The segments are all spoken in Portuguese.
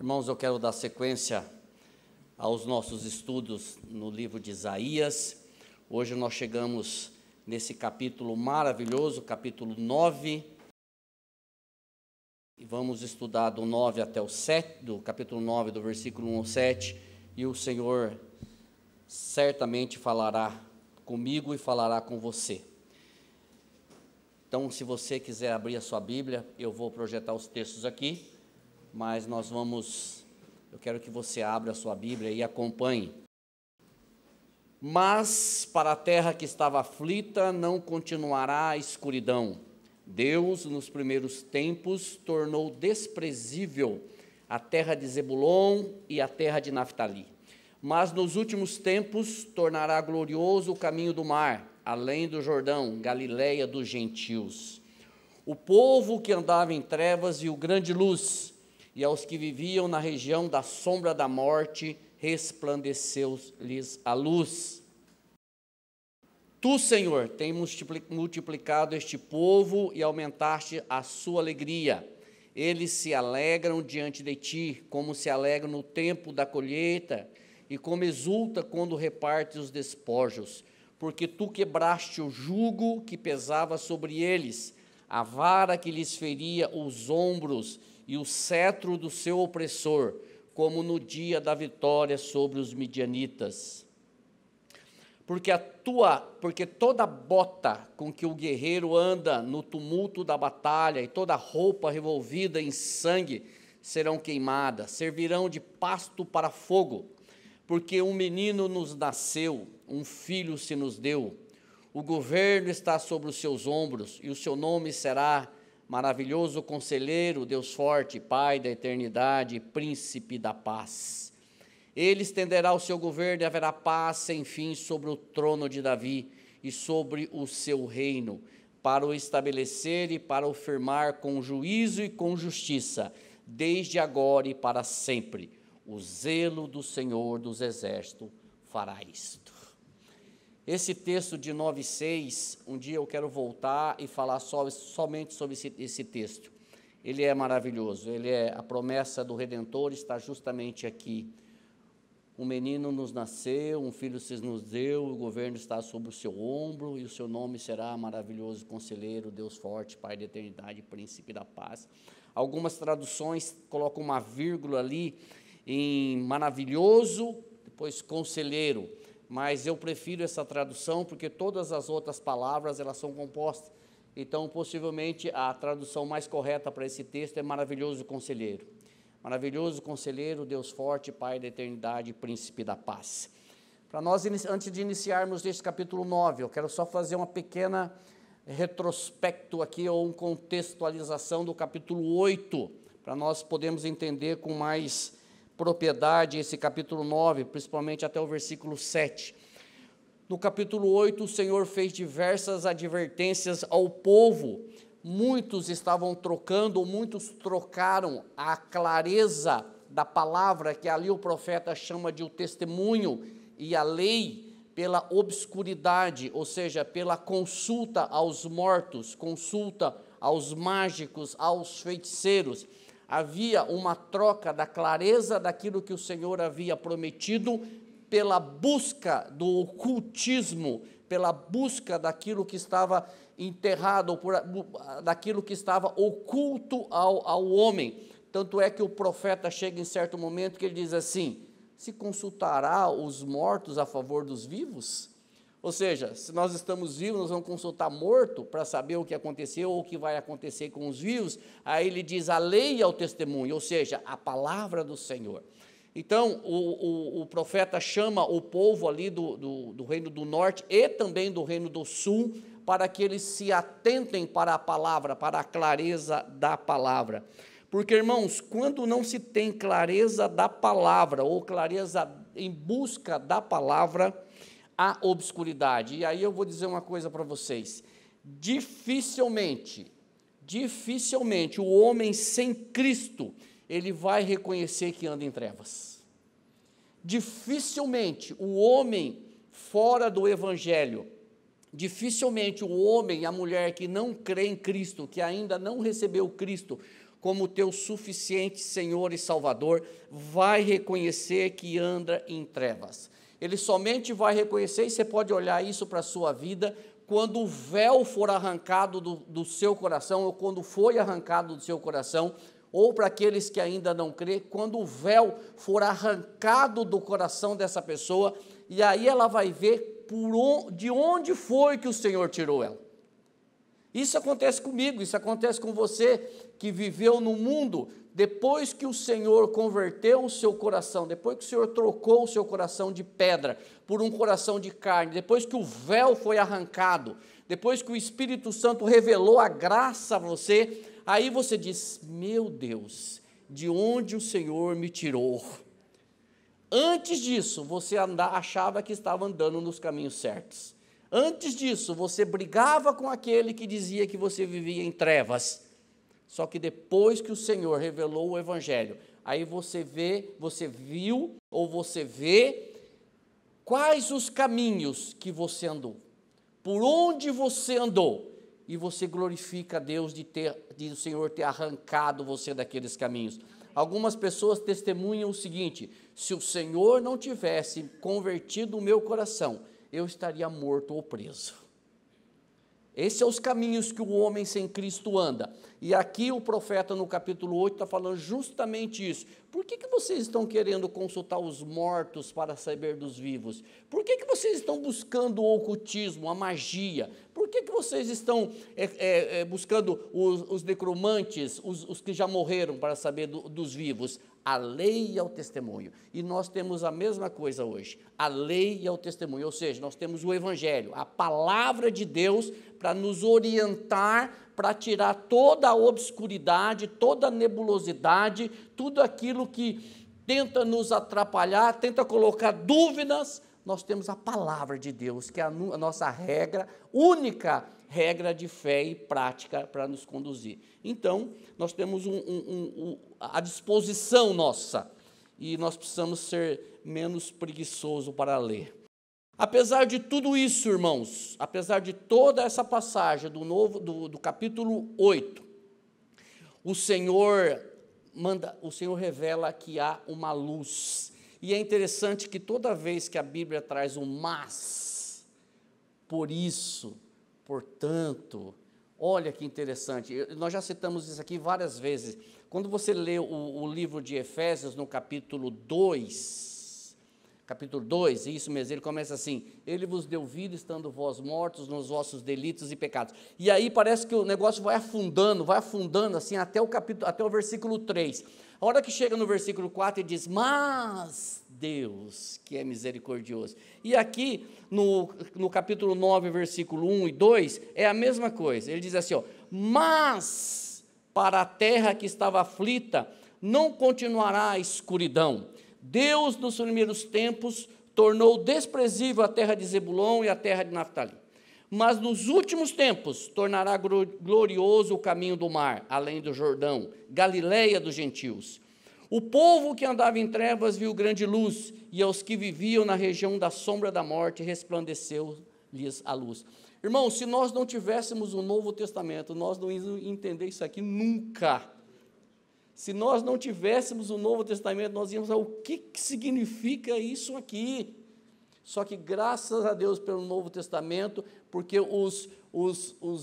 Irmãos, eu quero dar sequência aos nossos estudos no livro de Isaías. Hoje nós chegamos nesse capítulo maravilhoso, capítulo 9. E vamos estudar do 9 até o 7, do capítulo 9, do versículo 1 ao 7. E o Senhor certamente falará comigo e falará com você. Então, se você quiser abrir a sua Bíblia, eu vou projetar os textos aqui. Mas eu quero que você abra a sua Bíblia e acompanhe. Mas para a terra que estava aflita não continuará a escuridão. Deus, nos primeiros tempos, tornou desprezível a terra de Zebulon e a terra de Naftali. Mas nos últimos tempos tornará glorioso o caminho do mar, além do Jordão, Galileia dos gentios. O povo que andava em trevas viu grande luz, e aos que viviam na região da sombra da morte, resplandeceu-lhes a luz. Tu, Senhor, tens multiplicado este povo e aumentaste a sua alegria. Eles se alegram diante de ti, como se alegram no tempo da colheita, e como exulta quando repartes os despojos, porque tu quebraste o jugo que pesava sobre eles, a vara que lhes feria os ombros, e o cetro do seu opressor, como no dia da vitória sobre os midianitas. Porque toda bota com que o guerreiro anda no tumulto da batalha e toda roupa revolvida em sangue serão queimadas, servirão de pasto para fogo, porque um menino nos nasceu, um filho se nos deu, o governo está sobre os seus ombros, e o seu nome será Maravilhoso Conselheiro, Deus Forte, Pai da Eternidade, Príncipe da Paz. Ele estenderá o seu governo e haverá paz sem fim sobre o trono de Davi e sobre o seu reino, para o estabelecer e para o firmar com juízo e com justiça, desde agora e para sempre. O zelo do Senhor dos Exércitos fará isto. Esse texto de 9:6, um dia eu quero voltar e falar somente sobre esse texto. Ele é maravilhoso, a promessa do Redentor está justamente aqui. Um menino nos nasceu, um filho se nos deu, o governo está sobre o seu ombro, e o seu nome será Maravilhoso Conselheiro, Deus Forte, Pai da Eternidade, Príncipe da Paz. Algumas traduções colocam uma vírgula ali em maravilhoso, depois conselheiro. Mas eu prefiro essa tradução porque todas as outras palavras elas são compostas. Então, possivelmente, a tradução mais correta para esse texto é Maravilhoso Conselheiro. Maravilhoso Conselheiro, Deus Forte, Pai da Eternidade, Príncipe da Paz. Para nós, antes de iniciarmos este capítulo 9, eu quero só fazer uma pequena retrospecto aqui, ou uma contextualização do capítulo 8, para nós podermos entender com mais propriedade esse capítulo 9, principalmente até o versículo 7. No capítulo 8, o Senhor fez diversas advertências ao povo. Muitos estavam trocando, ou muitos trocaram a clareza da palavra, que ali o profeta chama de o testemunho, e a lei pela obscuridade, ou seja, pela consulta aos mortos, consulta aos mágicos, aos feiticeiros. Havia uma troca da clareza daquilo que o Senhor havia prometido pela busca do ocultismo, pela busca daquilo que estava enterrado, daquilo que estava oculto ao homem. Tanto é que o profeta chega em certo momento que ele diz assim: se consultará os mortos a favor dos vivos? Ou seja, se nós estamos vivos, nós vamos consultar morto para saber o que aconteceu ou o que vai acontecer com os vivos. Aí ele diz: a lei é o testemunho, ou seja, a palavra do Senhor. Então, o profeta chama o povo ali do reino do norte e também do reino do sul, para que eles se atentem para a palavra, para a clareza da palavra. Porque, irmãos, quando não se tem clareza da palavra, ou clareza em busca da palavra, a obscuridade. E aí eu vou dizer uma coisa para vocês: dificilmente o homem sem Cristo, ele vai reconhecer que anda em trevas. Dificilmente o homem fora do Evangelho, dificilmente o homem e a mulher que não crê em Cristo, que ainda não recebeu Cristo como teu suficiente Senhor e Salvador, vai reconhecer que anda em trevas. Ele somente vai reconhecer, e você pode olhar isso para a sua vida, quando o véu for arrancado do seu coração, ou quando foi arrancado do seu coração, ou para aqueles que ainda não crê, quando o véu for arrancado do coração dessa pessoa, e aí ela vai ver de onde foi que o Senhor tirou ela. Isso acontece comigo, isso acontece com você que viveu no mundo, depois que o Senhor converteu o seu coração, depois que o Senhor trocou o seu coração de pedra por um coração de carne, depois que o véu foi arrancado, depois que o Espírito Santo revelou a graça a você, aí você diz, meu Deus, de onde o Senhor me tirou? Antes disso, você achava que estava andando nos caminhos certos. Antes disso, você brigava com aquele que dizia que você vivia em trevas. Só que depois que o Senhor revelou o Evangelho, aí você viu ou você vê quais os caminhos que você andou, por onde você andou, e você glorifica a Deus de o Senhor ter arrancado você daqueles caminhos. Algumas pessoas testemunham o seguinte: se o Senhor não tivesse convertido o meu coração, eu estaria morto ou preso. Esses são os caminhos que o homem sem Cristo anda. E aqui o profeta no capítulo 8 está falando justamente isso. Por que vocês estão querendo consultar os mortos para saber dos vivos? Por que vocês estão buscando o ocultismo, a magia? Por que vocês estão buscando os necromantes, os que já morreram para saber dos vivos? A lei e ao testemunho. E nós temos a mesma coisa hoje, a lei e ao testemunho, ou seja, nós temos o Evangelho, a palavra de Deus para nos orientar, para tirar toda a obscuridade, toda a nebulosidade, tudo aquilo que tenta nos atrapalhar, tenta colocar dúvidas. Nós temos a palavra de Deus, que é a nossa regra, única regra de fé e prática para nos conduzir. Então, nós temos a disposição nossa, e nós precisamos ser menos preguiçosos para ler. Apesar de tudo isso, irmãos, apesar de toda essa passagem do capítulo 8, o Senhor revela que há uma luz. E é interessante que toda vez que a Bíblia traz um mas, por isso, portanto, olha que interessante, nós já citamos isso aqui várias vezes. Quando você lê o livro de Efésios, no capítulo 2, isso mesmo, ele começa assim: ele vos deu vida estando vós mortos nos vossos delitos e pecados. E aí parece que o negócio vai afundando assim até o versículo 3. A hora que chega no versículo 4, ele diz, mas Deus, que é misericordioso. E aqui, no capítulo 9, versículo 1 e 2, é a mesma coisa. Ele diz assim, mas para a terra que estava aflita, não continuará a escuridão. Deus, nos primeiros tempos, tornou desprezível a terra de Zebulon e a terra de Naftali. Mas nos últimos tempos, tornará glorioso o caminho do mar, além do Jordão, Galileia dos gentios. O povo que andava em trevas viu grande luz, e aos que viviam na região da sombra da morte, resplandeceu-lhes a luz. Irmãos, se nós não tivéssemos o Novo Testamento, nós não íamos entender isso aqui nunca. Se nós não tivéssemos o Novo Testamento, nós íamos saber o que significa isso aqui. Só que graças a Deus pelo Novo Testamento, porque os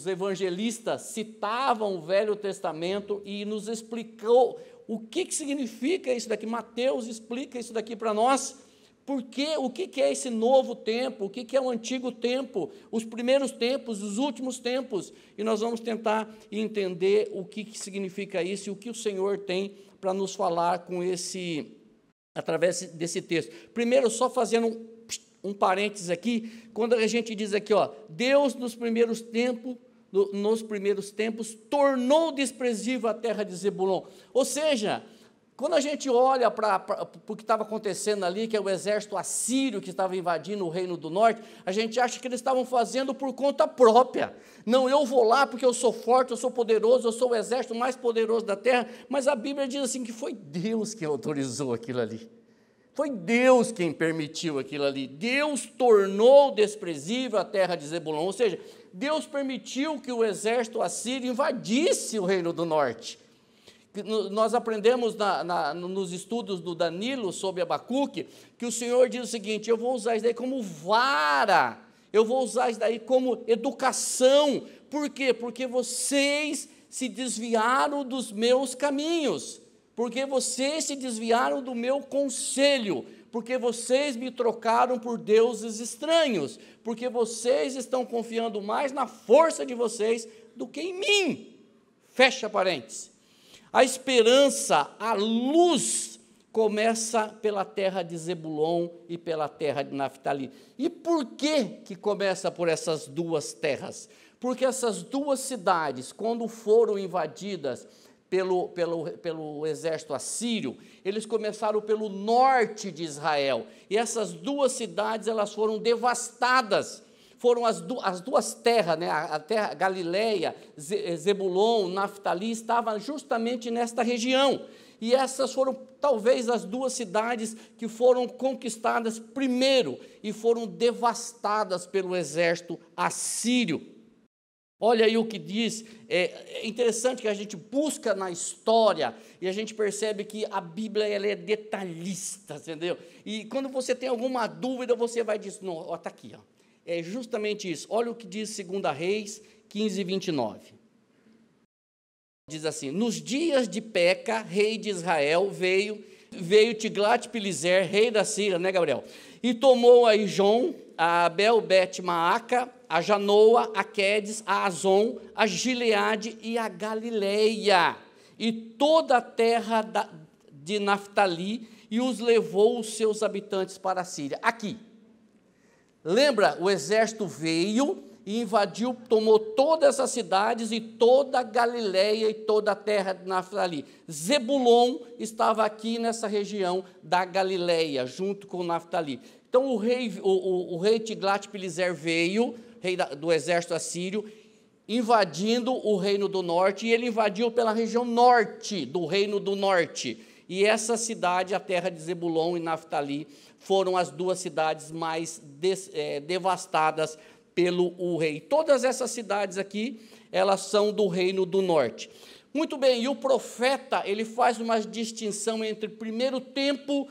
evangelistas citavam o Velho Testamento e nos explicou o que significa isso daqui. Mateus explica isso daqui para nós. O que é esse novo tempo? O que é o antigo tempo? Os primeiros tempos, os últimos tempos. E nós vamos tentar entender o que significa isso e o que o Senhor tem para nos falar através desse texto. Primeiro, só fazendo um parênteses aqui, quando a gente diz aqui, Deus nos primeiros tempos tornou desprezível a terra de Zebulon. Ou seja, quando a gente olha para o que estava acontecendo ali, que é o exército assírio que estava invadindo o reino do norte, a gente acha que eles estavam fazendo por conta própria. Não, eu vou lá porque eu sou forte, eu sou poderoso, eu sou o exército mais poderoso da terra, mas a Bíblia diz assim que foi Deus que autorizou aquilo ali. Foi Deus quem permitiu aquilo ali. Deus tornou desprezível a terra de Zebulon, ou seja, Deus permitiu que o exército assírio invadisse o reino do norte. Nós aprendemos nos estudos do Danilo sobre Abacuque, que o Senhor diz o seguinte: eu vou usar isso daí como vara, eu vou usar isso daí como educação. Por quê? Porque vocês se desviaram dos meus caminhos, porque vocês se desviaram do meu conselho, porque vocês me trocaram por deuses estranhos, porque vocês estão confiando mais na força de vocês do que em mim. Fecha parênteses. A esperança, a luz, começa pela terra de Zebulon e pela terra de Naftali. E por que começa por essas duas terras? Porque essas duas cidades, quando foram invadidas pelo exército assírio, eles começaram pelo norte de Israel, e essas duas cidades elas foram devastadas. Foram as duas terras, né? A terra Galileia, Zebulon, Naftali, estava justamente nesta região, e essas foram talvez as duas cidades que foram conquistadas primeiro e foram devastadas pelo exército assírio. Olha aí o que diz. É interessante que a gente busca na história e a gente percebe que a Bíblia ela é detalhista, entendeu? E quando você tem alguma dúvida, você vai dizer, não, está aqui, ó. É justamente isso. Olha o que diz 2 Reis 15, 29. Diz assim: nos dias de Peca, rei de Israel, veio Tiglat-Pileser, rei da Síria, né, Gabriel? E tomou a Ijon, a Abel-Bet-Maaca, a Janoa, a Quedes, a Azon, a Gileade e a Galileia, e toda a terra de Naftali, e os levou os seus habitantes para a Síria. Aqui, lembra, o exército veio e invadiu, tomou todas essas cidades e toda a Galileia e toda a terra de Naftali. Zebulon estava aqui nessa região da Galileia, junto com Naftali. Então o rei Tiglat-Pileser veio, rei do exército assírio, invadindo o reino do norte, e ele invadiu pela região norte do reino do norte. E essa cidade, a terra de Zebulon e Naftali, foram as duas cidades mais devastadas pelo rei. Todas essas cidades aqui, elas são do reino do norte. Muito bem, e o profeta, ele faz uma distinção entre primeiro tempo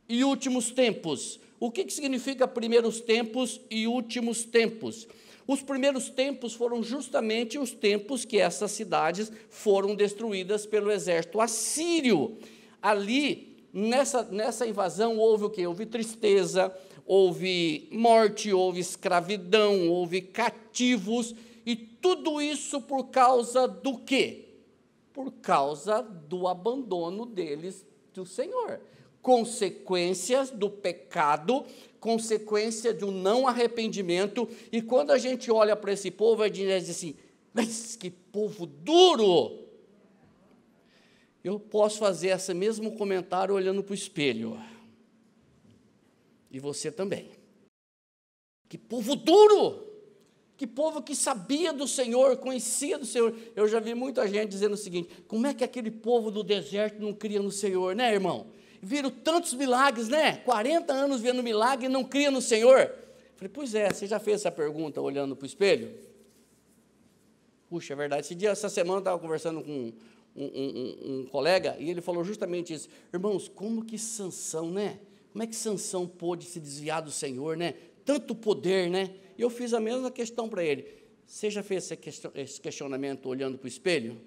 e últimos tempos. O que significa primeiros tempos e últimos tempos? Os primeiros tempos foram justamente os tempos que essas cidades foram destruídas pelo exército assírio. Ali, nessa invasão, houve o quê? Houve tristeza, houve morte, houve escravidão, houve cativos, e tudo isso por causa do quê? Por causa do abandono deles do Senhor. Consequências do pecado, consequência de um não arrependimento, e quando a gente olha para esse povo, a gente diz assim, mas que povo duro! Eu posso fazer esse mesmo comentário olhando para o espelho, e você também. Que povo duro! Que povo que sabia do Senhor, conhecia do Senhor. Eu já vi muita gente dizendo o seguinte, como é que aquele povo do deserto não cria no Senhor, né, irmão? Viram tantos milagres, né? 40 anos vendo milagre e não cria no Senhor. Falei, pois é, você já fez essa pergunta olhando para o espelho? Puxa, é verdade. Essa semana eu estava conversando com um colega e ele falou justamente isso. Irmãos, como que Sansão, né? Como é que Sansão pôde se desviar do Senhor, né? Tanto poder, né? E eu fiz a mesma questão para ele. Você já fez esse questionamento olhando para o espelho?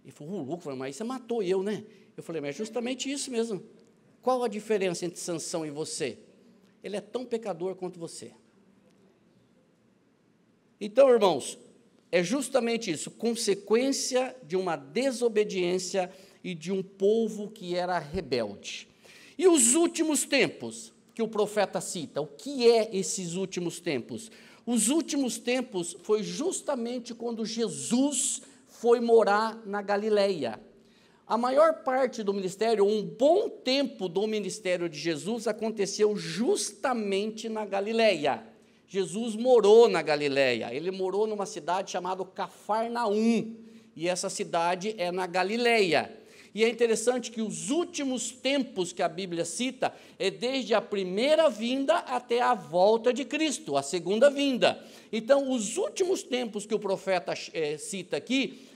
Ele falou, louco, mas você matou eu, né? Eu falei, mas é justamente isso mesmo. Qual a diferença entre Sansão e você? Ele é tão pecador quanto você. Então, irmãos, é justamente isso, consequência de uma desobediência e de um povo que era rebelde. E os últimos tempos que o profeta cita, o que é esses últimos tempos? Os últimos tempos foi justamente quando Jesus foi morar na Galileia. A maior parte do ministério, um bom tempo do ministério de Jesus aconteceu justamente na Galileia. Jesus morou na Galileia, ele morou numa cidade chamada Cafarnaum, e essa cidade é na Galileia. E é interessante que os últimos tempos que a Bíblia cita é desde a primeira vinda até a volta de Cristo, a segunda vinda. Então, os últimos tempos que o profeta cita aqui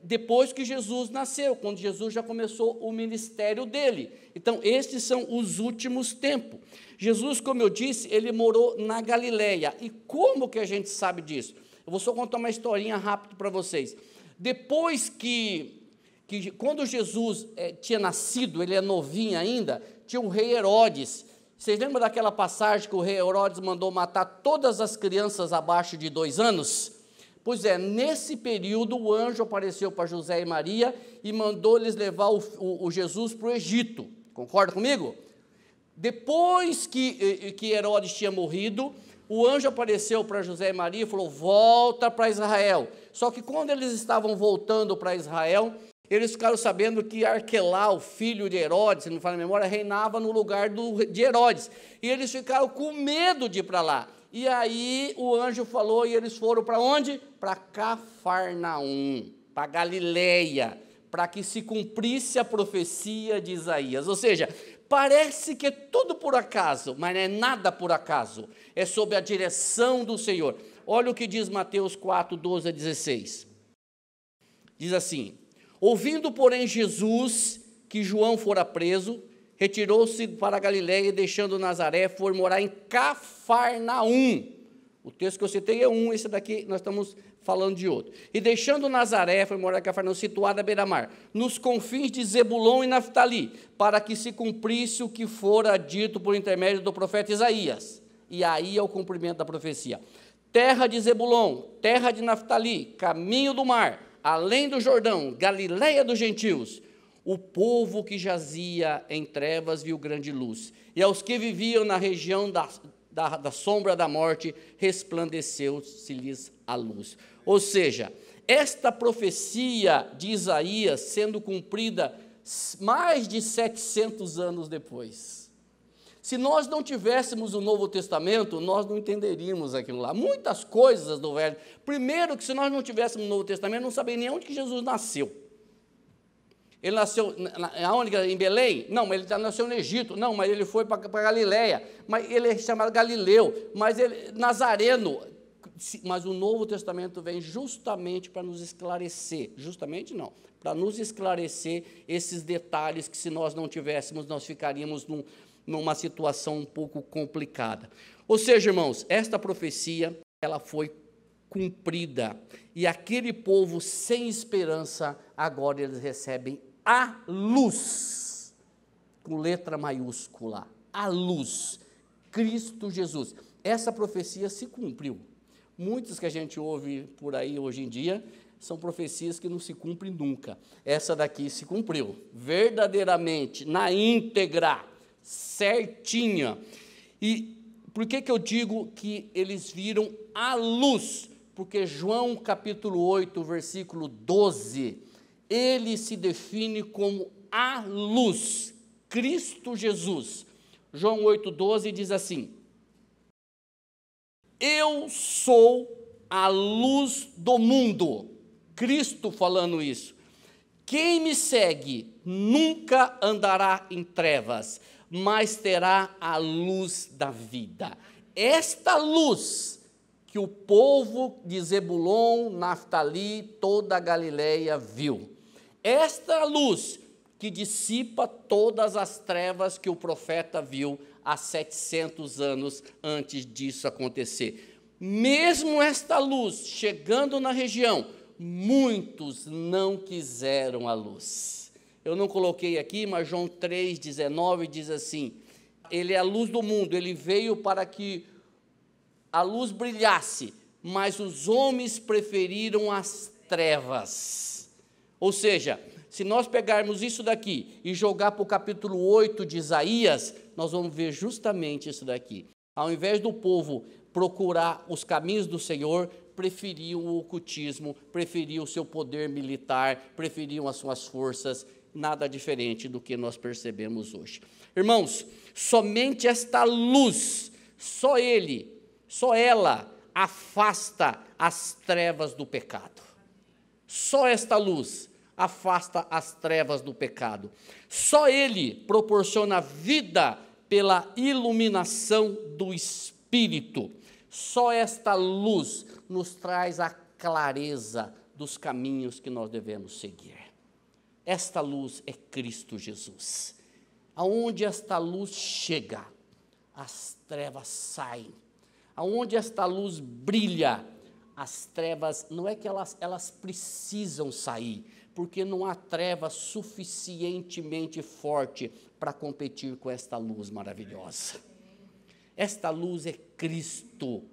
depois que Jesus nasceu, quando Jesus já começou o ministério dele. Então, estes são os últimos tempos. Jesus, como eu disse, ele morou na Galileia. E como que a gente sabe disso? Eu vou só contar uma historinha rápido para vocês. Depois quando Jesus tinha nascido, ele é novinho ainda, tinha o rei Herodes. Vocês lembram daquela passagem que o rei Herodes mandou matar todas as crianças abaixo de 2 anos? Pois é, nesse período o anjo apareceu para José e Maria e mandou eles levar o Jesus para o Egito. Concorda comigo? Depois que Herodes tinha morrido, o anjo apareceu para José e Maria e falou: volta para Israel. Só que quando eles estavam voltando para Israel, eles ficaram sabendo que Arquelau, filho de Herodes, se não me falha a memória, reinava no lugar de Herodes. E eles ficaram com medo de ir para lá. E aí o anjo falou e eles foram para onde? Para Cafarnaum, para Galileia, para que se cumprisse a profecia de Isaías. Ou seja, parece que é tudo por acaso, mas não é nada por acaso. É sob a direção do Senhor. Olha o que diz Mateus 4, 12 a 16. Diz assim: ouvindo, porém, Jesus que João fora preso, retirou-se para a Galileia e, deixando Nazaré, foi morar em Cafarnaum. O texto que eu citei é um, esse daqui nós estamos falando de outro. E deixando Nazaré, foi morar em Cafarnaum, situada à beira-mar, nos confins de Zebulon e Naftali, para que se cumprisse o que fora dito por intermédio do profeta Isaías. E aí é o cumprimento da profecia. Terra de Zebulon, terra de Naftali, caminho do mar, além do Jordão, Galileia dos gentios, o povo que jazia em trevas viu grande luz, e aos que viviam na região da sombra da morte, resplandeceu-se-lhes a luz. Ou seja, esta profecia de Isaías sendo cumprida mais de 700 anos depois. Se nós não tivéssemos o Novo Testamento, nós não entenderíamos aquilo lá. Muitas coisas do Velho. Primeiro, que se nós não tivéssemos o Novo Testamento, não saberíamos nem onde que Jesus nasceu. Ele nasceu aonde? Em Belém? Não, mas ele nasceu no Egito. Não, mas ele foi para Galileia. Mas ele é chamado Galileu. Mas ele Nazareno. Mas o Novo Testamento vem justamente para nos esclarecer. Justamente não. Para nos esclarecer esses detalhes que, se nós não tivéssemos, nós ficaríamos numa situação um pouco complicada. Ou seja, irmãos, esta profecia, ela foi cumprida. E aquele povo sem esperança, agora eles recebem a luz, com letra maiúscula, a luz, Cristo Jesus. Essa profecia se cumpriu. Muitas que a gente ouve por aí hoje em dia são profecias que não se cumprem nunca. Essa daqui se cumpriu, verdadeiramente, na íntegra, certinha. E por que eu digo que eles viram a luz? Porque João capítulo 8, versículo 12, ele se define como a luz, Cristo Jesus. João 8, 12 diz assim: eu sou a luz do mundo. Cristo falando isso. Quem me segue nunca andará em trevas, mas terá a luz da vida. Esta luz que o povo de Zebulon, Naftali, toda a Galileia viu. Esta luz que dissipa todas as trevas que o profeta viu há 700 anos antes disso acontecer. Mesmo esta luz chegando na região, muitos não quiseram a luz. Eu não coloquei aqui, mas João 3,19 diz assim: ele é a luz do mundo, ele veio para que a luz brilhasse, mas os homens preferiram as trevas. Ou seja, se nós pegarmos isso daqui e jogar para o capítulo 8 de Isaías, nós vamos ver justamente isso daqui. Ao invés do povo procurar os caminhos do Senhor, preferiam o ocultismo, preferiam o seu poder militar, preferiam as suas forças, nada diferente do que nós percebemos hoje. Irmãos, somente esta luz, só ela afasta as trevas do pecado. Só esta luz afasta as trevas do pecado. Só ele proporciona vida pela iluminação do Espírito. Só esta luz nos traz a clareza dos caminhos que nós devemos seguir. Esta luz é Cristo Jesus. Aonde esta luz chega, as trevas saem. Aonde esta luz brilha, as trevas, não é que elas precisam sair, porque não há treva suficientemente forte para competir com esta luz maravilhosa. Esta luz é Cristo.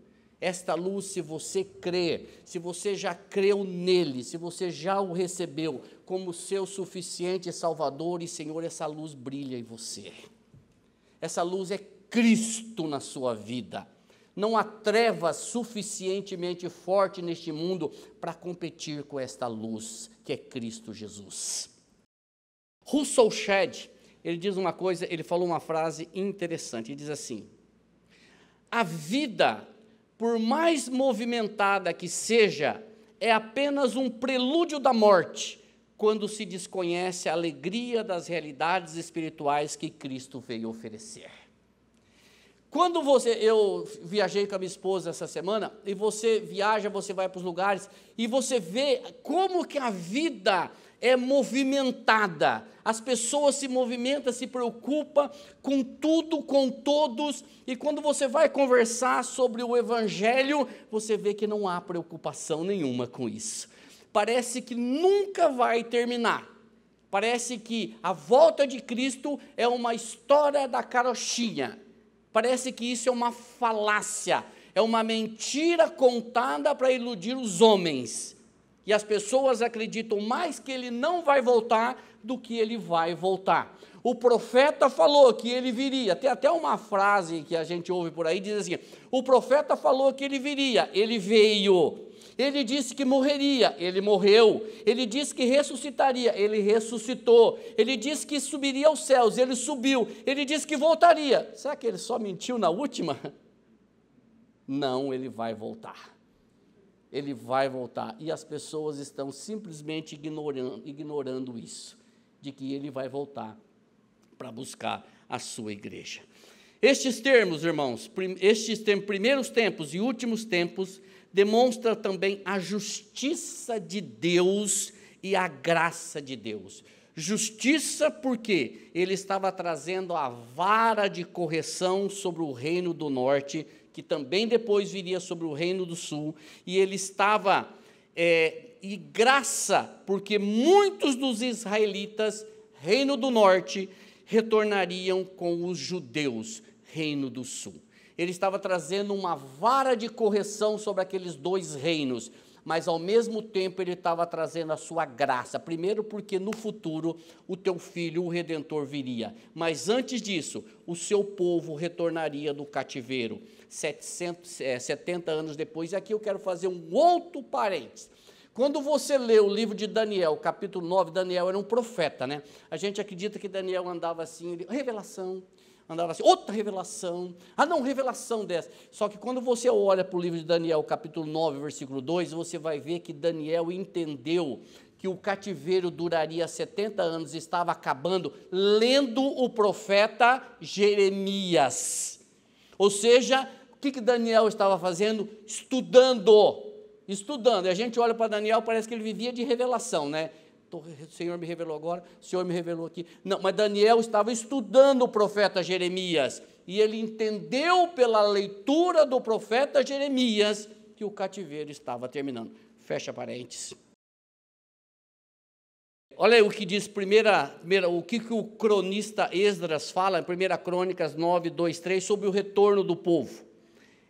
Esta luz, se você crê, se você já creu nele, se você já o recebeu como seu suficiente Salvador e Senhor, essa luz brilha em você. Essa luz é Cristo na sua vida. Não há treva suficientemente forte neste mundo para competir com esta luz, que é Cristo Jesus. Russell Shedd, ele diz uma coisa, ele falou uma frase interessante, ele diz assim: a vida, por mais movimentada que seja, é apenas um prelúdio da morte, quando se desconhece a alegria das realidades espirituais que Cristo veio oferecer. Quando eu viajei com a minha esposa essa semana, e você viaja, você vai para os lugares, e você vê como que a vida é movimentada, as pessoas se movimentam, se preocupam com tudo, com todos, e quando você vai conversar sobre o Evangelho, você vê que não há preocupação nenhuma com isso. Parece que nunca vai terminar. Parece que a volta de Cristo é uma história da carochinha. Parece que isso é uma falácia, é uma mentira contada para iludir os homens. E as pessoas acreditam mais que ele não vai voltar do que ele vai voltar. O profeta falou que ele viria, tem até uma frase que a gente ouve por aí, diz assim: o profeta falou que ele viria, ele veio. Ele disse que morreria, ele morreu. Ele disse que ressuscitaria, ele ressuscitou. Ele disse que subiria aos céus, ele subiu. Ele disse que voltaria. Será que ele só mentiu na última? Não, ele vai voltar. Ele vai voltar. E as pessoas estão simplesmente ignorando isso, de que ele vai voltar para buscar a sua igreja. Estes termos, irmãos, primeiros tempos e últimos tempos, demonstra também a justiça de Deus e a graça de Deus. Justiça porque ele estava trazendo a vara de correção sobre o reino do norte, que também depois viria sobre o reino do sul, e ele estava, e graça, porque muitos dos israelitas, reino do norte, retornariam com os judeus, reino do sul. Ele estava trazendo uma vara de correção sobre aqueles dois reinos, mas ao mesmo tempo ele estava trazendo a sua graça. Primeiro porque no futuro o teu filho, o Redentor, viria. Mas antes disso, o seu povo retornaria do cativeiro, 70 anos depois. E aqui eu quero fazer um outro parênteses. Quando você lê o livro de Daniel, capítulo 9, Daniel era um profeta, né? A gente acredita que Daniel andava assim, revelação, andava assim, outra revelação, revelação dessa. Só que quando você olha para o livro de Daniel, capítulo 9, versículo 2, você vai ver que Daniel entendeu que o cativeiro duraria 70 anos, estava acabando, lendo o profeta Jeremias. Ou seja, o que Daniel estava fazendo? Estudando. E a gente olha para Daniel, parece que ele vivia de revelação, né? O Senhor me revelou agora, o Senhor me revelou aqui. Não, mas Daniel estava estudando o profeta Jeremias, e ele entendeu pela leitura do profeta Jeremias que o cativeiro estava terminando. Fecha parênteses. Olha aí o que diz o que o cronista Esdras fala em 1 Crônicas 9, 2, 3, sobre o retorno do povo.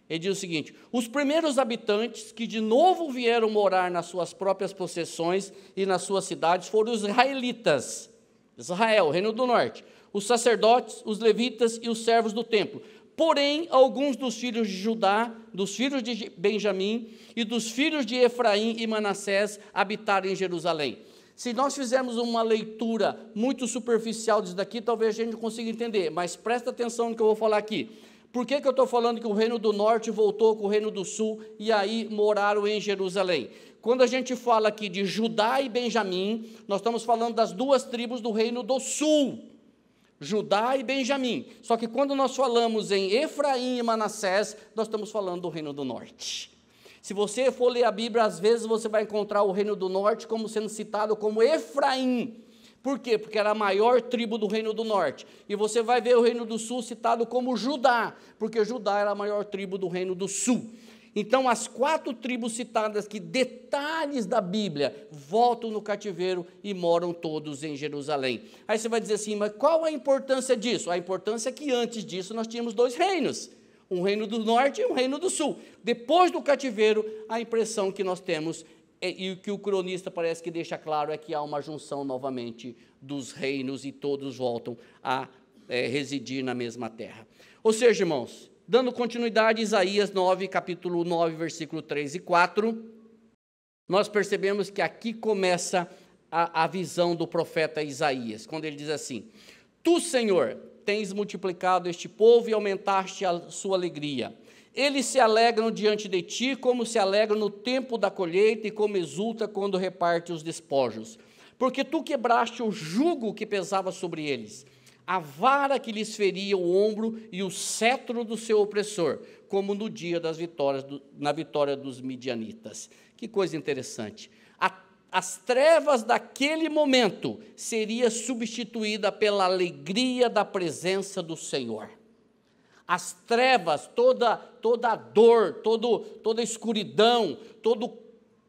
Ele diz o seguinte: os primeiros habitantes que de novo vieram morar nas suas próprias possessões e nas suas cidades foram os israelitas, Israel, reino do norte, os sacerdotes, os levitas e os servos do templo. Porém, alguns dos filhos de Judá, dos filhos de Benjamim e dos filhos de Efraim e Manassés habitaram em Jerusalém. Se nós fizermos uma leitura muito superficial disso daqui, talvez a gente não consiga entender, mas presta atenção no que eu vou falar aqui. Por que eu estou falando que o reino do norte voltou com o reino do sul e aí moraram em Jerusalém? Quando a gente fala aqui de Judá e Benjamim, nós estamos falando das duas tribos do reino do sul, Judá e Benjamim. Só que quando nós falamos em Efraim e Manassés, nós estamos falando do reino do norte. Se você for ler a Bíblia, às vezes você vai encontrar o reino do norte como sendo citado como Efraim. Por quê? Porque era a maior tribo do reino do norte. E você vai ver o reino do sul citado como Judá, porque Judá era a maior tribo do reino do sul. Então, as 4 tribos citadas, que detalhes da Bíblia, voltam no cativeiro e moram todos em Jerusalém. Aí você vai dizer assim, mas qual a importância disso? A importância é que antes disso nós tínhamos 2 reinos, um reino do norte e um reino do sul. Depois do cativeiro, a impressão que nós temos, e o que o cronista parece que deixa claro, é que há uma junção novamente dos reinos e todos voltam a residir na mesma terra. Ou seja, irmãos, dando continuidade, Isaías 9, capítulo 9, versículo 3 e 4, nós percebemos que aqui começa a visão do profeta Isaías, quando ele diz assim: Tu, Senhor, tens multiplicado este povo e aumentaste a sua alegria. Eles se alegram diante de ti, como se alegram no tempo da colheita e como exulta quando reparte os despojos. Porque tu quebraste o jugo que pesava sobre eles, a vara que lhes feria o ombro e o cetro do seu opressor, como no dia das vitórias, na vitória dos midianitas. Que coisa interessante. As trevas daquele momento seria substituída pela alegria da presença do Senhor. As trevas, toda a dor, toda a escuridão, todo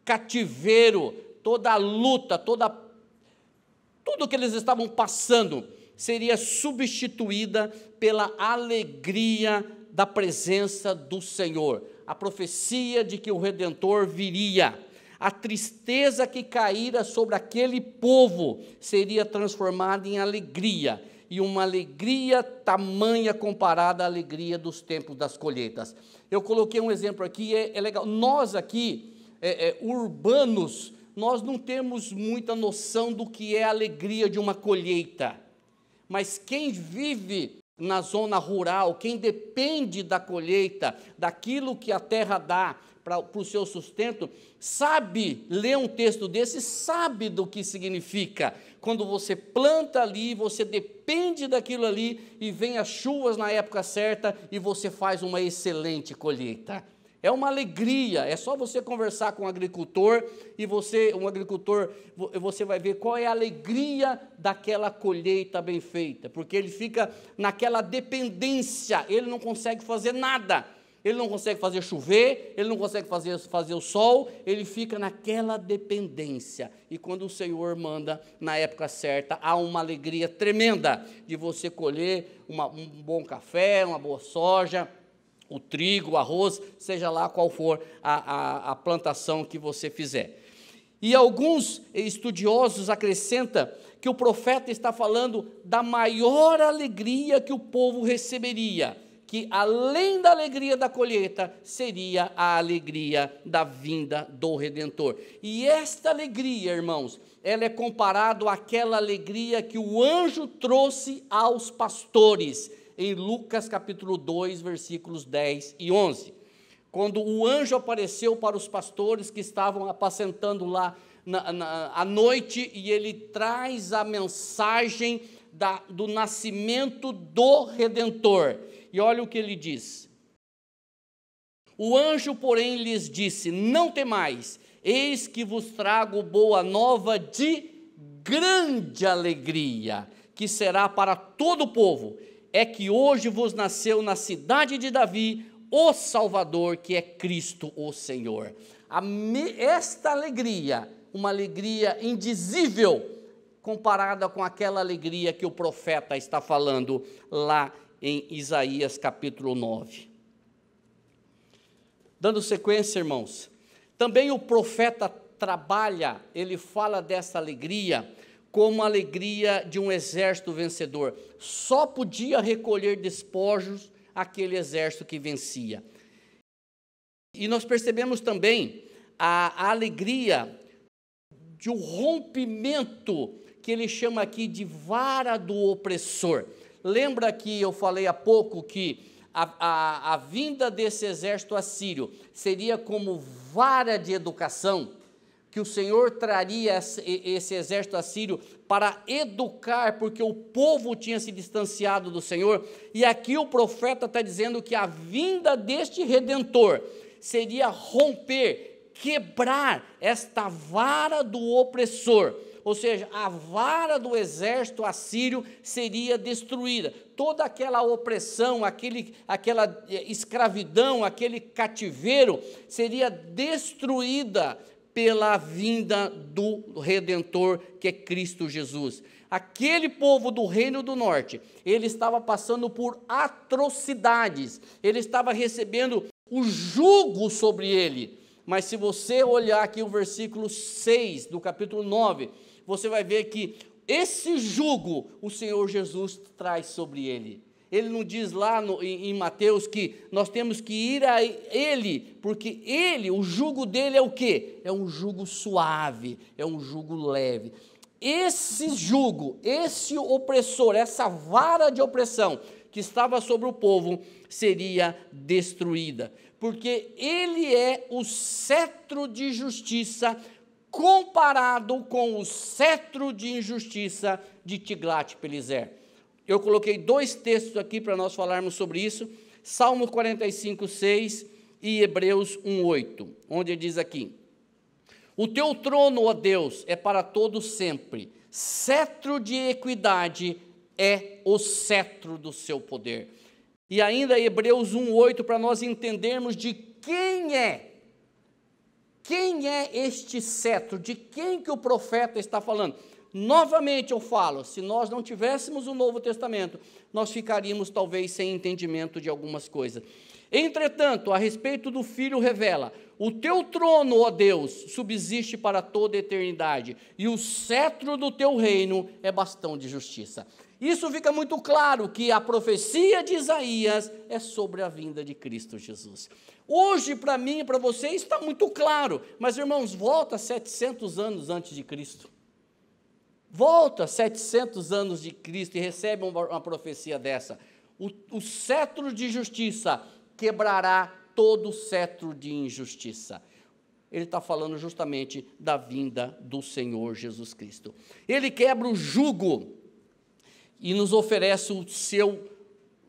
cativeiro, toda a luta, tudo que eles estavam passando, seria substituída pela alegria da presença do Senhor. A profecia de que o Redentor viria. A tristeza que caíra sobre aquele povo seria transformada em alegria, e uma alegria tamanha comparada à alegria dos tempos das colheitas. Eu coloquei um exemplo aqui, é legal. Nós aqui, urbanos, nós não temos muita noção do que é a alegria de uma colheita. Mas quem vive na zona rural, quem depende da colheita, daquilo que a terra dá para o seu sustento, sabe, ler um texto desse, sabe do que significa. Quando você planta ali, você depende daquilo ali, e vem as chuvas na época certa, e você faz uma excelente colheita. É uma alegria, é só você conversar com um agricultor, e você vai ver qual é a alegria daquela colheita bem feita, porque ele fica naquela dependência, ele não consegue fazer nada, ele não consegue fazer chover, ele não consegue fazer o sol, ele fica naquela dependência, e quando o Senhor manda na época certa, há uma alegria tremenda de você colher um bom café, uma boa soja, o trigo, o arroz, seja lá qual for a plantação que você fizer. E alguns estudiosos acrescentam que o profeta está falando da maior alegria que o povo receberia, que além da alegria da colheita, seria a alegria da vinda do Redentor. E esta alegria, irmãos, ela é comparada àquela alegria que o anjo trouxe aos pastores, em Lucas capítulo 2, versículos 10 e 11, quando o anjo apareceu para os pastores que estavam apacentando lá à noite, e ele traz a mensagem do nascimento do Redentor, e olha o que ele diz: o anjo, porém, lhes disse: não temais, eis que vos trago boa nova de grande alegria, que será para todo o povo. É que hoje vos nasceu na cidade de Davi o Salvador, que é Cristo o Senhor. Esta alegria, uma alegria indizível, comparada com aquela alegria que o profeta está falando lá em Isaías capítulo 9. Dando sequência, irmãos, também o profeta trabalha, ele fala dessa alegria como a alegria de um exército vencedor. Só podia recolher despojos aquele exército que vencia. E nós percebemos também a alegria de um rompimento, que ele chama aqui de vara do opressor. Lembra que eu falei há pouco que a vinda desse exército assírio seria como vara de educação, que o Senhor traria esse exército assírio para educar, porque o povo tinha se distanciado do Senhor. E aqui o profeta está dizendo que a vinda deste Redentor seria romper, quebrar esta vara do opressor. Ou seja, a vara do exército assírio seria destruída. Toda aquela opressão, aquela escravidão, aquele cativeiro seria destruída pela vinda do Redentor, que é Cristo Jesus. Aquele povo do Reino do Norte, ele estava passando por atrocidades, ele estava recebendo o jugo sobre ele. Mas se você olhar aqui o versículo 6 do capítulo 9, você vai ver que esse jugo o Senhor Jesus traz sobre ele. Ele não diz lá em Mateus que nós temos que ir a ele, porque ele, o jugo dele é o quê? É um jugo suave, é um jugo leve. Esse jugo, esse opressor, essa vara de opressão que estava sobre o povo seria destruída, porque ele é o cetro de justiça comparado com o cetro de injustiça de Tiglat-Pileser. Eu coloquei 2 textos aqui para nós falarmos sobre isso, Salmo 45, 6 e Hebreus 1, 8, onde diz aqui: o teu trono, ó Deus, é para todo sempre, cetro de equidade é o cetro do seu poder. E ainda Hebreus 1, 8, para nós entendermos de quem é este cetro, de quem que o profeta está falando. Novamente eu falo, se nós não tivéssemos o Novo Testamento, nós ficaríamos talvez sem entendimento de algumas coisas. Entretanto, a respeito do Filho revela: o teu trono, ó Deus, subsiste para toda a eternidade, e o cetro do teu reino é bastão de justiça. Isso fica muito claro que a profecia de Isaías é sobre a vinda de Cristo Jesus. Hoje, para mim e para você, está muito claro, mas irmãos, volta 700 anos antes de Cristo. Volta 700 anos de Cristo e recebe uma profecia dessa. O cetro de justiça quebrará todo o cetro de injustiça. Ele está falando justamente da vinda do Senhor Jesus Cristo. Ele quebra o jugo e nos oferece o seu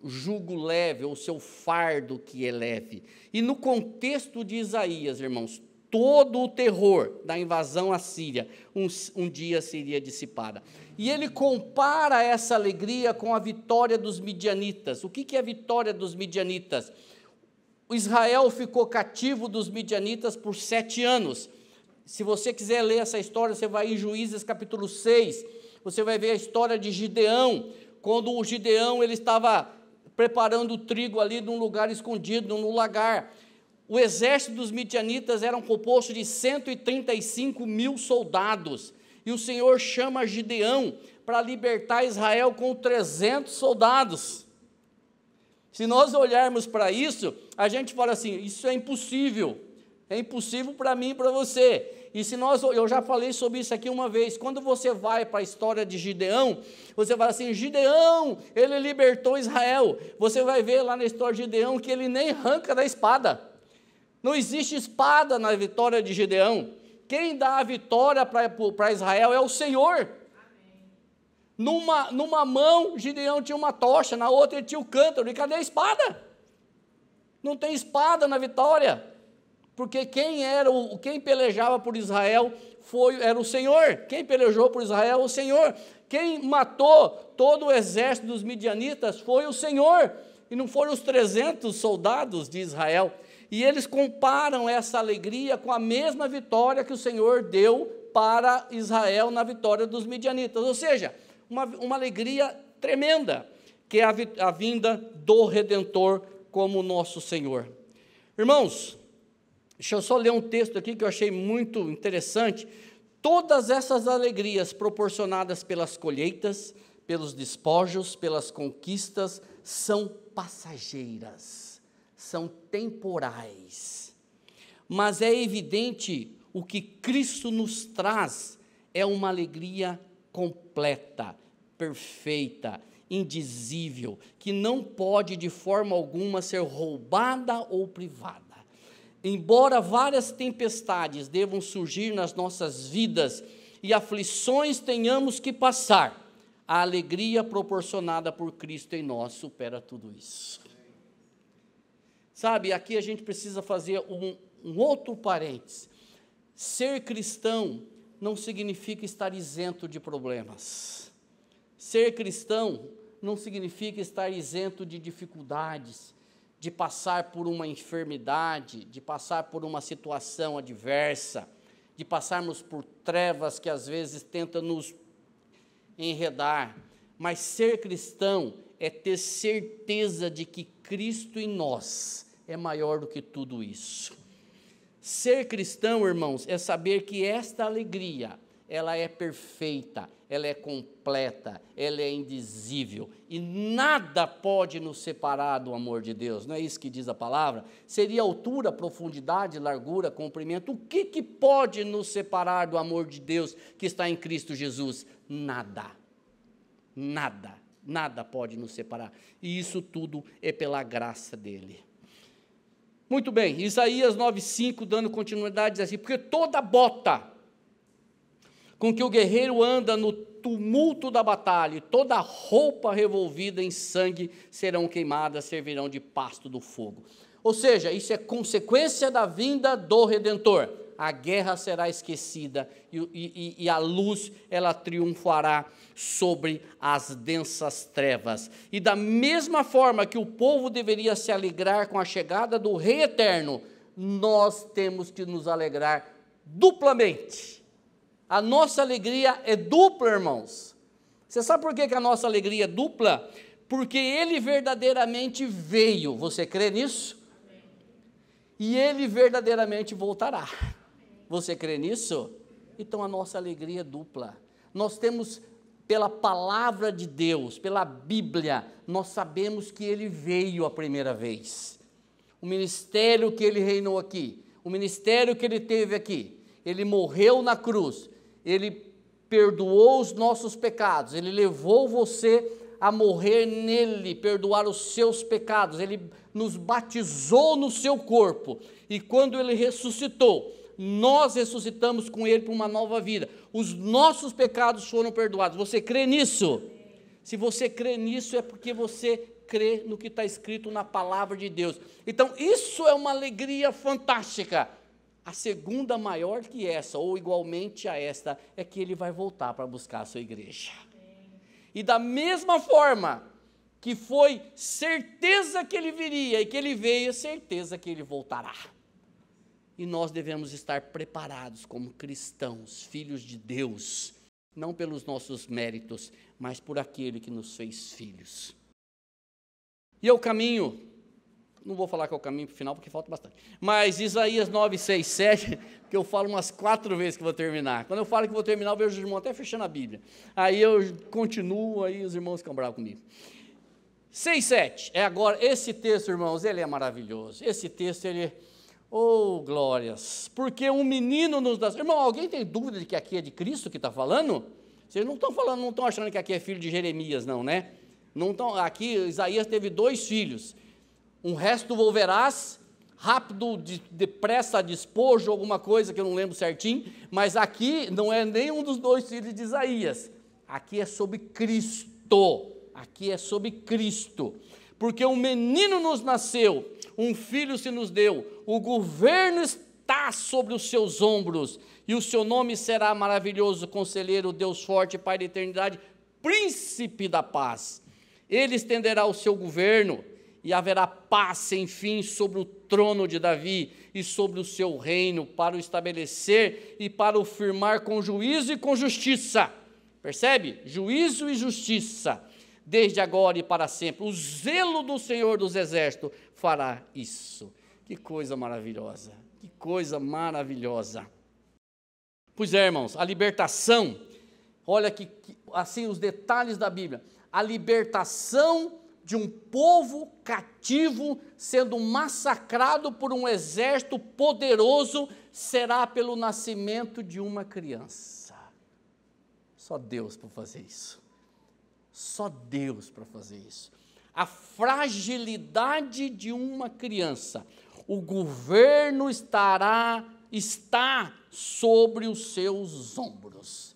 jugo leve, ou o seu fardo que é leve. E no contexto de Isaías, irmãos, todo o terror da invasão assíria um dia seria dissipada. E ele compara essa alegria com a vitória dos midianitas. O que é a vitória dos midianitas? O Israel ficou cativo dos midianitas por 7 anos. Se você quiser ler essa história, você vai em Juízes capítulo 6, você vai ver a história de Gideão, quando o Gideão ele estava preparando o trigo ali num lugar escondido, num lagar. O exército dos midianitas era composto de 135 mil soldados, e o Senhor chama Gideão para libertar Israel com 300 soldados. Se nós olharmos para isso, a gente fala assim, isso é impossível para mim e para você. E se eu já falei sobre isso aqui uma vez, quando você vai para a história de Gideão, você fala assim, Gideão, ele libertou Israel. Você vai ver lá na história de Gideão que ele nem arranca da espada. Não existe espada na vitória de Gideão. Quem dá a vitória para Israel é o Senhor. Numa mão, Gideão tinha uma tocha, na outra ele tinha o cântaro. E cadê a espada? Não tem espada na vitória. Porque quem pelejava por Israel era o Senhor. Quem pelejou por Israel é o Senhor. Quem matou todo o exército dos midianitas foi o Senhor. E não foram os 300 soldados de Israel. E eles comparam essa alegria com a mesma vitória que o Senhor deu para Israel na vitória dos midianitas. Ou seja, uma alegria tremenda, que é a vinda do Redentor como nosso Senhor. Irmãos, deixa eu só ler um texto aqui que eu achei muito interessante. Todas essas alegrias proporcionadas pelas colheitas, pelos despojos, pelas conquistas, são passageiras, são temporais. Mas é evidente, o que Cristo nos traz é uma alegria completa, perfeita, indizível, que não pode de forma alguma ser roubada ou privada. Embora várias tempestades devam surgir nas nossas vidas e aflições tenhamos que passar, a alegria proporcionada por Cristo em nós supera tudo isso. Sabe, aqui a gente precisa fazer um outro parênteses. Ser cristão não significa estar isento de problemas. Ser cristão não significa estar isento de dificuldades, de passar por uma enfermidade, de passar por uma situação adversa, de passarmos por trevas que às vezes tentam nos enredar. Mas ser cristão é ter certeza de que Cristo em nós é maior do que tudo isso. Ser cristão, irmãos, é saber que esta alegria, ela é perfeita, ela é completa, ela é indizível, e nada pode nos separar do amor de Deus, não é isso que diz a palavra? Seria altura, profundidade, largura, comprimento, o que pode nos separar do amor de Deus que está em Cristo Jesus? Nada, nada pode nos separar, e isso tudo é pela graça dele. Muito bem, Isaías 9,5, dando continuidade, diz assim: porque toda bota com que o guerreiro anda no tumulto da batalha, e toda roupa revolvida em sangue serão queimadas, servirão de pasto do fogo. Ou seja, isso é consequência da vinda do Redentor. A guerra será esquecida e a luz, ela triunfará sobre as densas trevas. E da mesma forma que o povo deveria se alegrar com a chegada do Rei Eterno, nós temos que nos alegrar duplamente. A nossa alegria é dupla, irmãos. Você sabe por que a nossa alegria é dupla? Porque Ele verdadeiramente veio. Você crê nisso? E Ele verdadeiramente voltará. Você crê nisso? Então a nossa alegria é dupla. Nós temos, pela palavra de Deus, pela Bíblia, nós sabemos que Ele veio a primeira vez. O ministério que Ele reinou aqui, o ministério que Ele teve aqui, Ele morreu na cruz, Ele perdoou os nossos pecados, Ele levou você a morrer nele, perdoar os seus pecados, Ele nos batizou no seu corpo, e quando Ele ressuscitou, nós ressuscitamos com Ele para uma nova vida, os nossos pecados foram perdoados. Você crê nisso? Se você crê nisso, é porque você crê no que está escrito na palavra de Deus. Então isso é uma alegria fantástica. A segunda maior que essa, ou igualmente a esta, é que Ele vai voltar para buscar a sua igreja. E da mesma forma que foi certeza que Ele viria e que Ele veio, certeza que Ele voltará. E nós devemos estar preparados como cristãos, filhos de Deus, não pelos nossos méritos, mas por aquele que nos fez filhos. E é o caminho, não vou falar que é o caminho para o final, porque falta bastante, mas Isaías 9, 6, 7, que eu falo umas 4 vezes que vou terminar. Quando eu falo que vou terminar, eu vejo os irmãos até fechando a Bíblia. Aí eu continuo, aí os irmãos ficam bravos comigo. 6, 7, é agora, esse texto, irmãos, ele é maravilhoso. Esse texto, ele... Oh, glórias, porque um menino nos dá... Irmão, alguém tem dúvida de que aqui é de Cristo que está falando? Vocês não estão falando, não estão achando que aqui é filho de Jeremias, não, né? Não estão, aqui Isaías teve 2 filhos, um resto volverás, rápido, depressa, despojo, alguma coisa que eu não lembro certinho, mas aqui não é nenhum dos 2 filhos de Isaías, aqui é sobre Cristo, porque um menino nos nasceu, um filho se nos deu, o governo está sobre os seus ombros, e o seu nome será maravilhoso, conselheiro, Deus forte, Pai da eternidade, príncipe da paz. Ele estenderá o seu governo, e haverá paz sem fim sobre o trono de Davi, e sobre o seu reino, para o estabelecer e para o firmar com juízo e com justiça. Percebe? Juízo e justiça, desde agora e para sempre. O zelo do Senhor dos Exércitos fará isso. Que coisa maravilhosa, que coisa maravilhosa. Pois é, irmãos, a libertação, olha que assim os detalhes da Bíblia, a libertação de um povo cativo sendo massacrado por um exército poderoso será pelo nascimento de uma criança. Só Deus para fazer isso. Só Deus para fazer isso. A fragilidade de uma criança, o governo está sobre os seus ombros.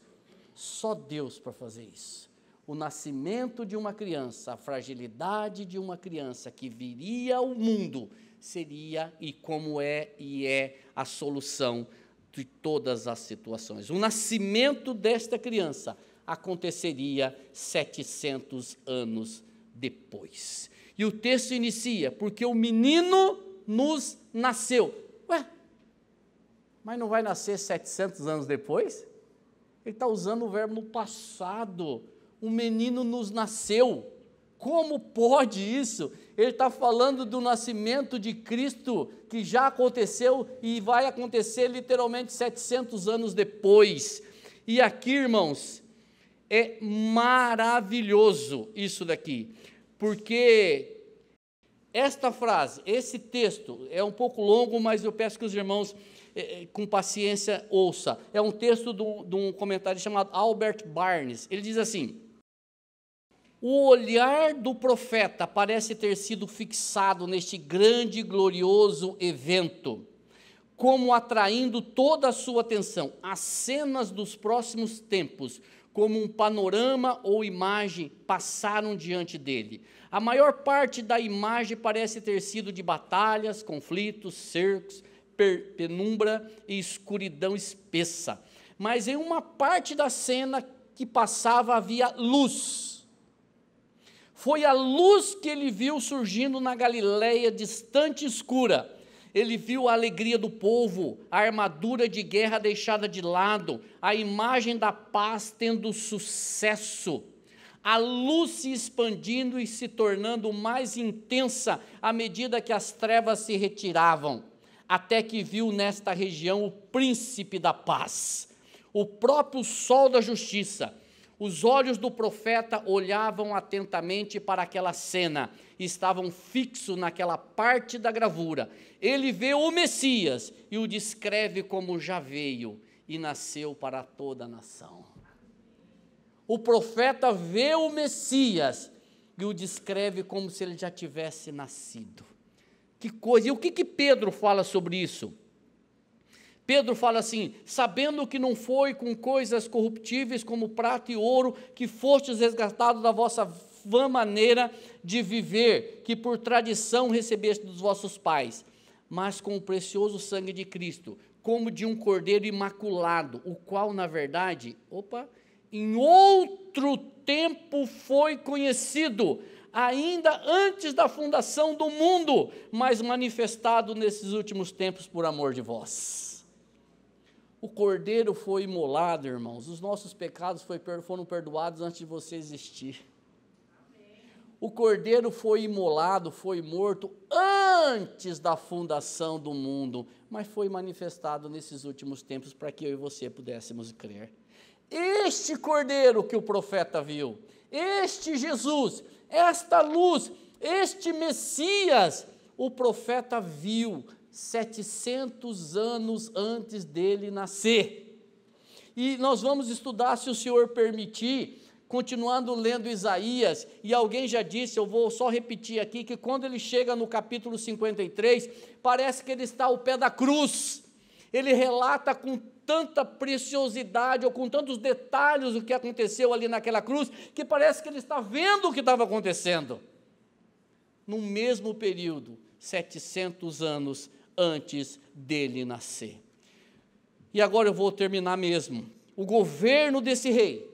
Só Deus para fazer isso. O nascimento de uma criança, a fragilidade de uma criança que viria ao mundo, seria e como é e é a solução de todas as situações. O nascimento desta criança aconteceria 700 anos depois. E o texto inicia, porque o menino nos nasceu. Ué, mas não vai nascer 700 anos depois? Ele está usando o verbo no passado. O menino nos nasceu. Como pode isso? Ele está falando do nascimento de Cristo, que já aconteceu e vai acontecer literalmente 700 anos depois. E aqui, irmãos, é maravilhoso isso daqui, porque esta frase, esse texto, é um pouco longo, mas eu peço que os irmãos, com paciência, ouçam. É um texto de um comentário chamado Albert Barnes. Ele diz assim: o olhar do profeta parece ter sido fixado neste grande e glorioso evento, como atraindo toda a sua atenção. As cenas dos próximos tempos, como um panorama ou imagem, passaram diante dele. A maior parte da imagem parece ter sido de batalhas, conflitos, cercos, penumbra e escuridão espessa. Mas em uma parte da cena que passava havia luz. Foi a luz que ele viu surgindo na Galileia distante e escura. Ele viu a alegria do povo, a armadura de guerra deixada de lado, a imagem da paz tendo sucesso, a luz se expandindo e se tornando mais intensa à medida que as trevas se retiravam, até que viu nesta região o príncipe da paz, o próprio sol da justiça. Os olhos do profeta olhavam atentamente para aquela cena, estavam fixos naquela parte da gravura. Ele vê o Messias e o descreve como já veio e nasceu para toda a nação. O profeta vê o Messias e o descreve como se ele já tivesse nascido. Que coisa! E o que Pedro fala sobre isso? Pedro fala assim: sabendo que não foi com coisas corruptíveis como prata e ouro que fostes resgatados da vossa vã maneira de viver, que por tradição recebeste dos vossos pais, mas com o precioso sangue de Cristo, como de um cordeiro imaculado, o qual, na verdade, em outro tempo foi conhecido, ainda antes da fundação do mundo, mas manifestado nesses últimos tempos por amor de vós. O cordeiro foi imolado, irmãos. Os nossos pecados foram perdoados antes de você existir. O cordeiro foi imolado, foi morto antes da fundação do mundo, mas foi manifestado nesses últimos tempos para que eu e você pudéssemos crer. Este cordeiro que o profeta viu, este Jesus, esta luz, este Messias, o profeta viu 700 anos antes dele nascer. E nós vamos estudar, se o Senhor permitir, continuando lendo Isaías, e alguém já disse, eu vou só repetir aqui, que quando ele chega no capítulo 53, parece que ele está ao pé da cruz. Ele relata com tanta preciosidade, ou com tantos detalhes o que aconteceu ali naquela cruz, que parece que ele está vendo o que estava acontecendo. No mesmo período, 700 anos antes dele nascer. E agora eu vou terminar mesmo. O governo desse rei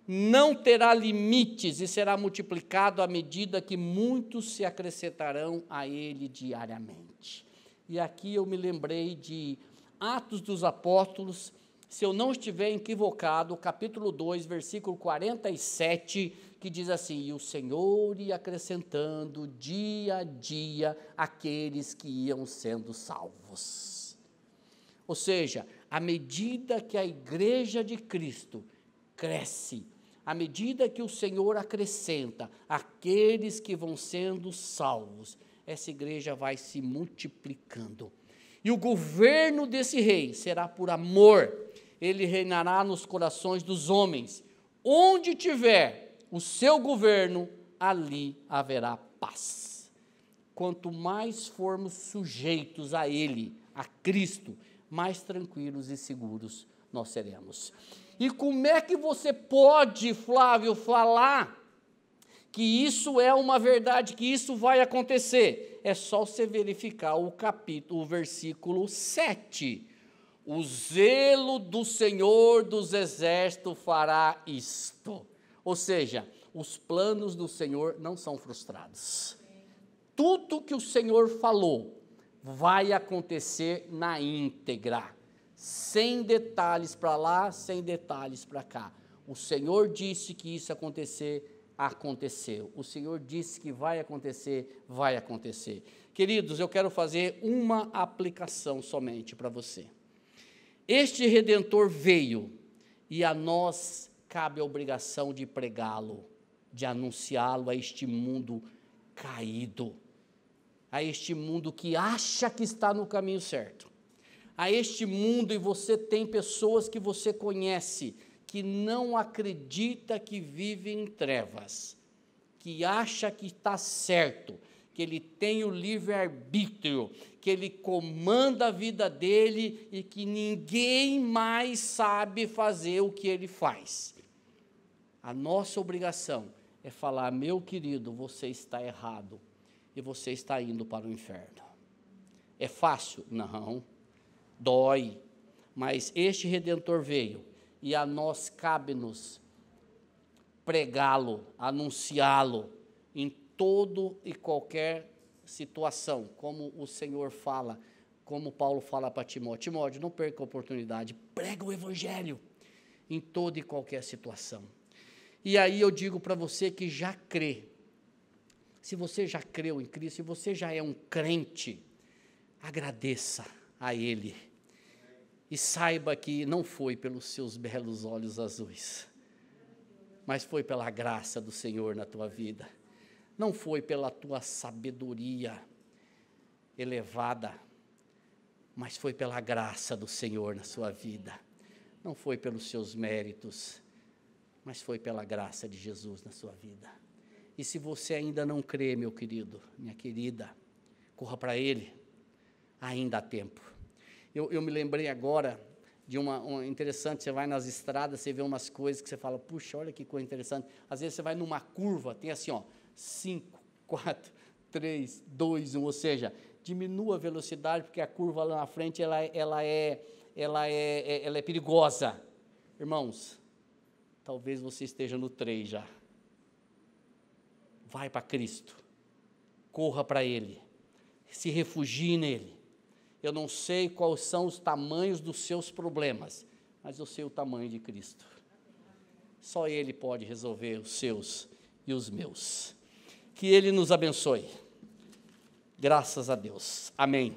não terá limites e será multiplicado à medida que muitos se acrescentarão a ele diariamente. E aqui eu me lembrei de Atos dos Apóstolos, se eu não estiver equivocado, capítulo 2, versículo 47, que diz assim: e o Senhor ia acrescentando dia a dia aqueles que iam sendo salvos. Ou seja, à medida que a igreja de Cristo cresce, à medida que o Senhor acrescenta aqueles que vão sendo salvos, essa igreja vai se multiplicando. E o governo desse rei será por amor. Ele reinará nos corações dos homens. Onde tiver o seu governo, ali haverá paz. Quanto mais formos sujeitos a ele, a Cristo, mais tranquilos e seguros nós seremos. E como é que você pode, Flávio, falar que isso é uma verdade, que isso vai acontecer. É só você verificar o versículo 7. O zelo do Senhor dos Exércitos fará isto. Ou seja, os planos do Senhor não são frustrados. Tudo que o Senhor falou vai acontecer na íntegra, sem detalhes para lá, sem detalhes para cá. O Senhor disse que isso aconteceu. O Senhor disse que vai acontecer, vai acontecer. Queridos, eu quero fazer uma aplicação somente para você. Este Redentor veio e a nós cabe a obrigação de pregá-lo, de anunciá-lo a este mundo caído, a este mundo que acha que está no caminho certo, a este mundo, e você tem pessoas que você conhece, que não acredita que vive em trevas, que acha que está certo, que ele tem o livre-arbítrio, que ele comanda a vida dele e que ninguém mais sabe fazer o que ele faz. A nossa obrigação é falar: meu querido, você está errado e você está indo para o inferno. É fácil? Não. Dói. Mas este Redentor veio e a nós cabe-nos pregá-lo, anunciá-lo em todo e qualquer situação, como o Senhor fala, como Paulo fala para Timóteo: Timóteo, não perca a oportunidade, prega o Evangelho em toda e qualquer situação. E aí eu digo para você que já crê, se você já creu em Cristo, se você já é um crente, agradeça a Ele, e saiba que não foi pelos seus belos olhos azuis, mas foi pela graça do Senhor na tua vida, não foi pela tua sabedoria elevada, mas foi pela graça do Senhor na sua vida, não foi pelos seus méritos, mas foi pela graça de Jesus na sua vida. E se você ainda não crê, meu querido, minha querida, corra para Ele, ainda há tempo. Eu me lembrei agora de uma interessante, você vai nas estradas, você vê umas coisas que você fala: puxa, olha que coisa interessante. Às vezes você vai numa curva, tem assim, 5, 4, 3, 2, 1, ou seja, diminua a velocidade, porque a curva lá na frente, ela é perigosa. Irmãos, talvez você esteja no 3 já. Vai para Cristo, corra para Ele, se refugie nele. Eu não sei quais são os tamanhos dos seus problemas, mas eu sei o tamanho de Cristo. Só Ele pode resolver os seus e os meus. Que Ele nos abençoe. Graças a Deus. Amém.